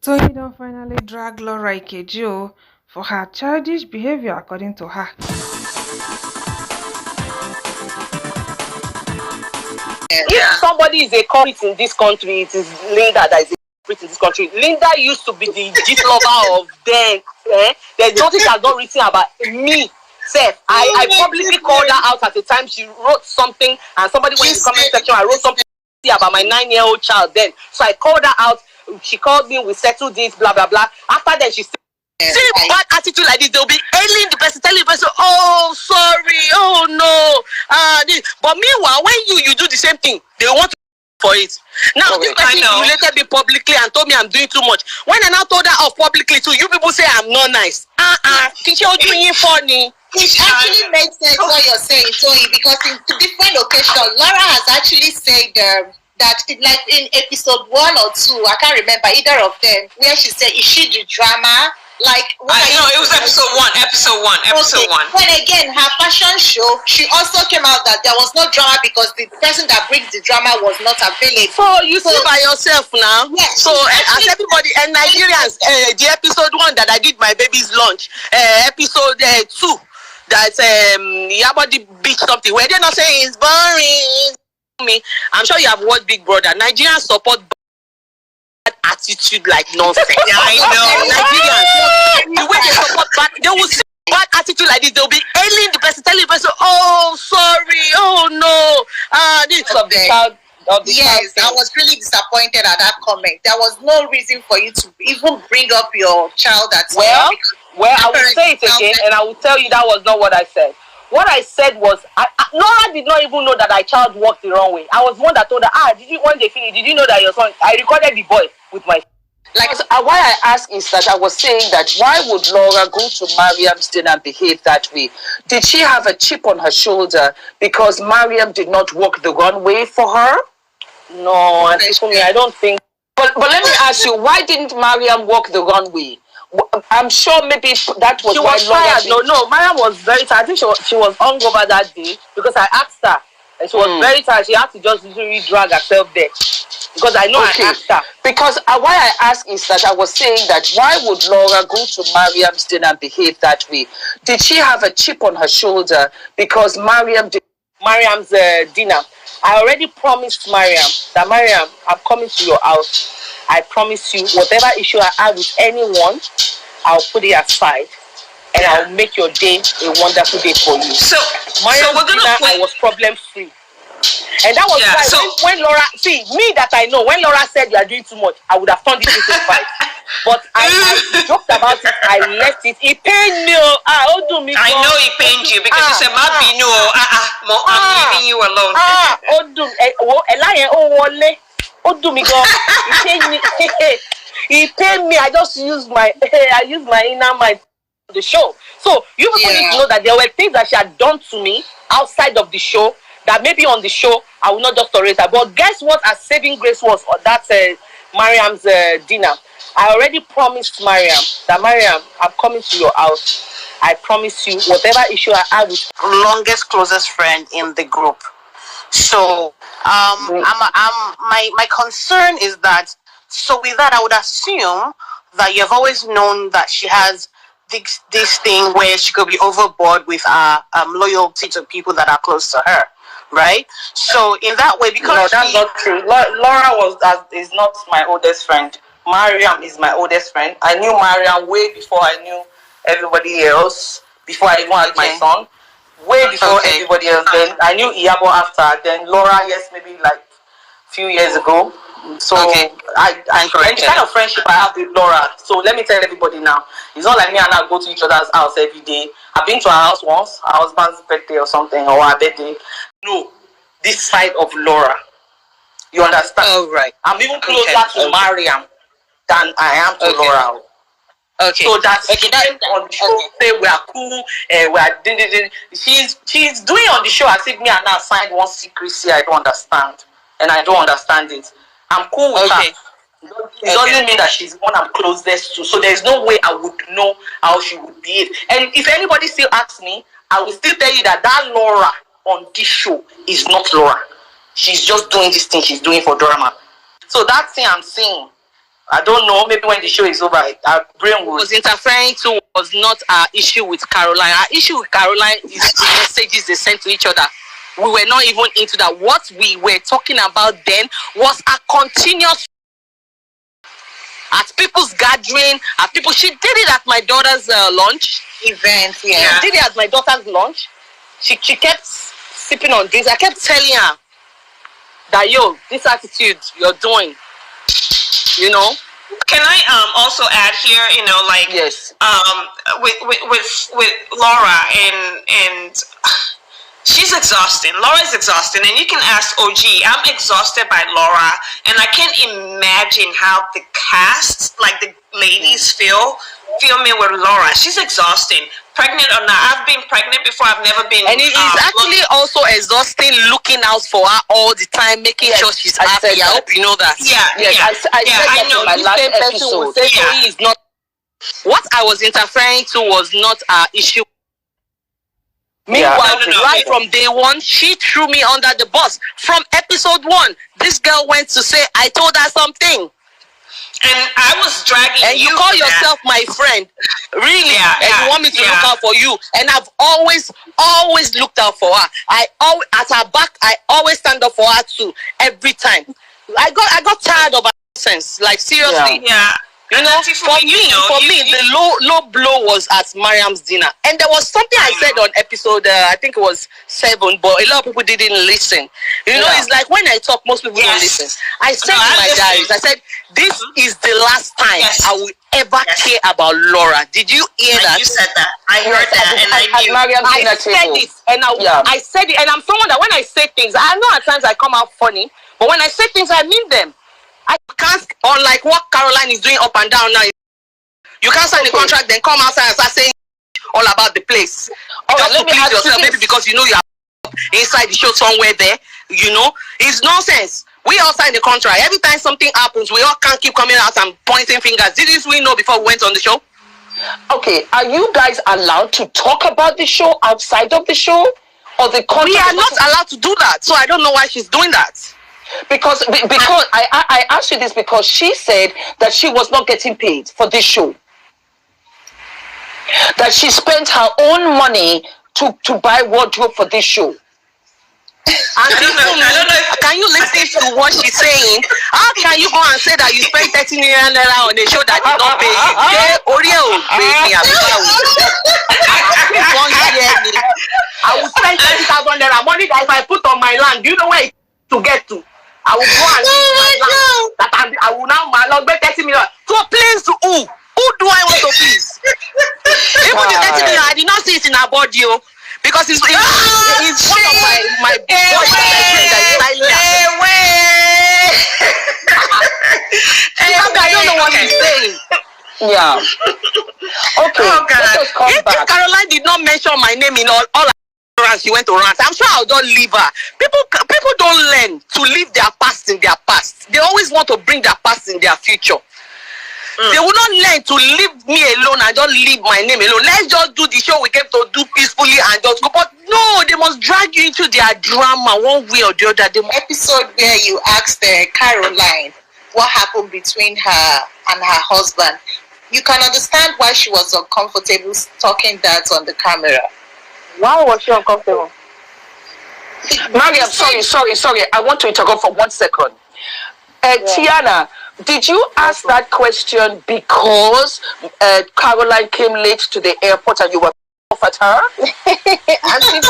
Tonyin don finally drag Laura Ikeji for her childish behavior according to her. If somebody is a culprit in this country, it is Linda that is a culprit in this country. Linda used to be the gist lover of them. There's nothing she has not written about me. Seth, I publicly called her out at the time she wrote something, and somebody went in the comment section. I wrote something about my 9-year-old child then. So I called her out. She called me. We settled this. Blah blah blah. After that, she said, "See bad attitude like this, they'll be ailing the person, telling the person, oh sorry, oh no, but meanwhile, when you do the same thing, they want to for it. Now this person humiliated me publicly and told me I'm doing too much. When I now told her off publicly too, you people say I'm not nice. Teacher doing funny. It actually makes sense what you're saying, Tony, because in different occasions, Laura has actually said that, like in episode 1 or 2, I can't remember either of them, where she said, "Is she the drama?" Like, I know it was episode one. When again, her fashion show, she also came out that there was no drama because the person that brings the drama was not available. So you see by yourself now. Yes. So as everybody and Nigerians, the episode 1 that I did my baby's lunch, episode 2 that Yabadi beat something. Where they're not saying it's boring. Me, I'm sure you have watched Big Brother. Nigerians support bad attitude like nonsense. Yeah, I know. Nigerians, the way they support bad, they will see bad attitude like this. They'll be ailing the person, telling the person, "Oh, sorry, oh no." This of the child. Yes, I was really disappointed at that comment. There was no reason for you to even bring up your child at well, I will say it again, and I will tell you that was not what I said. What I said was, Laura did not even know that our child walked the wrong way. I was the one that told her, when they finished, did you know that your son, I recorded the voice with my... Like, why I ask is that I was saying that why would Laura go to Mariam's dinner and behave that way? Did she have a chip on her shoulder because Mariam did not walk the runway for her? No, I don't think... But let me ask you, why didn't Mariam walk the runway? I'm sure maybe that was why Laura... No, Mariam was very tired. I think she was hungover that day because I asked her. And she was very tired. She had to just literally drag herself there. Because I know I asked her. Because why I ask is that I was saying that why would Laura go to Mariam's dinner and behave that way? Did she have a chip on her shoulder because Mariam's dinner? I already promised Mariam that, Mariam, I'm coming to your house. I promise you, whatever issue I have with anyone, I'll put it aside. And I'll make your day a wonderful day for you. So Mariam's dinner, I was problem free. And that was why when Laura, see, me that I know, when Laura said you are doing too much, I would have turned it into a fight. But I joked about it, I left it. It pained me. I know it pained you because you said, I'm leaving you alone. It pained me. I just used my inner mind for the show. So you people need to know that there were things that she had done to me outside of the show that maybe on the show I will not just tolerate her. But guess what her saving grace was on that Mariam's dinner? I already promised Mariam that, Mariam, I'm coming to your house. I promise you, whatever issue I have with longest closest friend in the group. So my concern is that, so with that I would assume that you've always known that she has this thing where she could be overboard with loyalty to people that are close to her, right? So in that way, because no, that's not true. Laura is not my oldest friend. Mariam is my oldest friend. I knew Mariam way before I knew everybody else, before I even had my son. Way before everybody else. Then I knew Iyabo after. Then Laura, yes, maybe like a few years ago. So and the kind of friendship I have with Laura. So let me tell everybody now. It's not like me and I go to each other's house every day. I've been to her house once, her husband's birthday or something, or her birthday. No, this side of Laura. You understand? Oh, right. I'm even closer to Mariam than I am to Laura. Okay. So that's on the show. Say we are cool. We are. She's doing on the show as if me and her signed one secrecy. I don't understand, and I don't understand it. I'm cool with her. It doesn't mean that she's the one I'm closest to. So there's no way I would know how she would behave. And if anybody still asks me, I will still tell you that Laura on this show is not Laura. She's just doing this thing she's doing for drama. So that thing I'm saying I don't know. Maybe when the show is over, our brain will. Was interfering to was not our issue with Caroline. Our issue with Caroline is the messages they sent to each other. We were not even into that. What we were talking about then was a continuous at people's gathering, at people. She did it at my daughter's lunch Event, She did it at my daughter's lunch. She kept sipping on drinks. I kept telling her that, yo, this attitude you're doing, you know. Can I also add here, you know, like Yes. With Laura and she's exhausting. Laura's exhausting, and you can ask OG. I'm exhausted by Laura, and I can't imagine how the cast, like the ladies, feel filming with Laura. She's exhausting. Pregnant or not, I've been pregnant before. I've never been. And it is actually also exhausting looking out for her all the time, making sure she's happy. I hope you know that. Yes, I said that know. in my This last same person will episode. say Tonyin is not. What I was interfering to was not our issue. Meanwhile, right from day one, she threw me under the bus. From episode 1, this girl went to say I told her something. And I was dragging and you call yourself my friend, really? And you want me to look out for you? And I've always looked out for her. I always at her back. I always stand up for her too. Every time. I got tired of her nonsense. Like seriously. Yeah. You know, for me, the low blow was at Mariam's dinner, and there was something I said on episode, I think it was 7, but a lot of people didn't listen. You know, it's like when I talk, most people don't listen. I said in my diaries, I said, this is the last time I will ever care about Laura. Did you hear that? You said that. I heard that, and I knew. I said it, and I said it, and I'm someone that when I say things, I know at times I come out funny, but when I say things, I mean them. I can't, unlike what Caroline is doing up and down now. You can't sign the contract, then come outside and start saying all about the place. Just to please yourself, maybe because you know you are inside the show somewhere there. You know, it's nonsense. We all sign the contract. Every time something happens, we all can't keep coming out and pointing fingers. Didn't we know before we went on the show? Okay, are you guys allowed to talk about the show outside of the show, or the contract? We are not allowed to do that, so I don't know why she's doing that. Because I asked you this because she said that she was not getting paid for this show. That she spent her own money to buy wardrobe for this show. And can you listen to what she's saying? How can you go and say that you spent 30 million naira on a show that did not pay you? I will spend 30,000 naira money that if I put on my land, do you know where it's to get to? I will go and use my land. That I will now my log 30 million. To please who? Who do I want to please? Even the 30 million, I did not see it in her body, because it's one of my boys that I don't know what he's saying. Yeah. Okay. Let us come back. If Caroline did not mention my name in all she went to rant, I'm sure I'll don't leave her. People don't learn to leave their past in their past. They always want to bring their past in their future. They will not learn to leave me alone and just leave my name alone. Let's just do the show we came to do peacefully and just go. But no, they must drag you into their drama one way or the other. Episode where you asked Caroline what happened between her and her husband. You can understand why she was uncomfortable talking that on the camera. Why was she uncomfortable? Mariam, sorry. I want to interrupt for 1 second. Tiana, did you ask that question because Caroline came late to the airport and you were off at her? There's a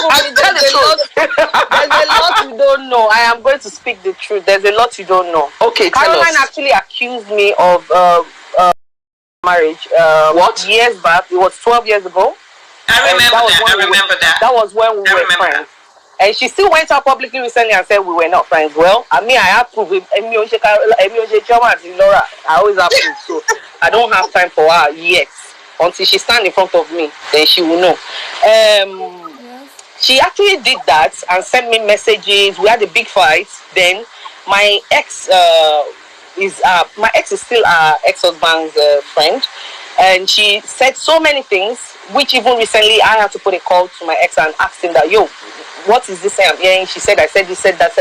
lot you don't know. I am going to speak the truth. There's a lot you don't know. Okay, Caroline actually accused me of marriage. What? Years back. It was 12 years ago. I remember that. That was when we were friends. And she still went out publicly recently and said we were not friends. Well, I mean, I have proof. Laura, I always have proof. So I don't have time for her yet. Until she stands in front of me, then she will know. She actually did that and sent me messages. We had a big fight. Then my ex is still our ex-husband's friend. And she said so many things, which even recently I had to put a call to my ex and ask him that, yo, what is this I'm hearing? She said, I said this, said that.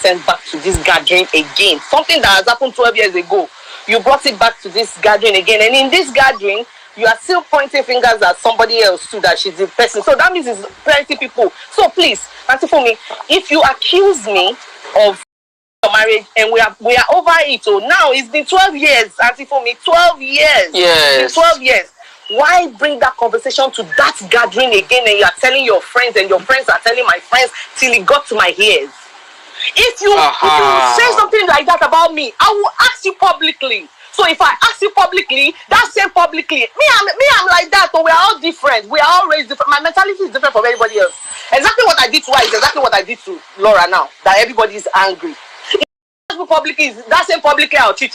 sent back to this gathering again. Something that has happened 12 years ago. You brought it back to this gathering again. And in this gathering, you are still pointing fingers at somebody else too, that she's the person. So that means it's plenty people. So please, Auntie Fumi, if you accuse me of marriage and we are over it, so now it's been 12 years, Auntie Fumi, 12 years. Yes. It's been 12 years. Why bring that conversation to that gathering again, and you are telling your friends and your friends are telling my friends till it got to my ears? If you say something like that about me, I will ask you publicly. So if I ask you publicly, that's saying publicly. I'm like that, but we are all different. We are all raised different. My mentality is different from everybody else. Exactly what I did to her is exactly what I did to Laura now. That everybody is angry. If I ask you publicly, that's saying publicly I'll cheat.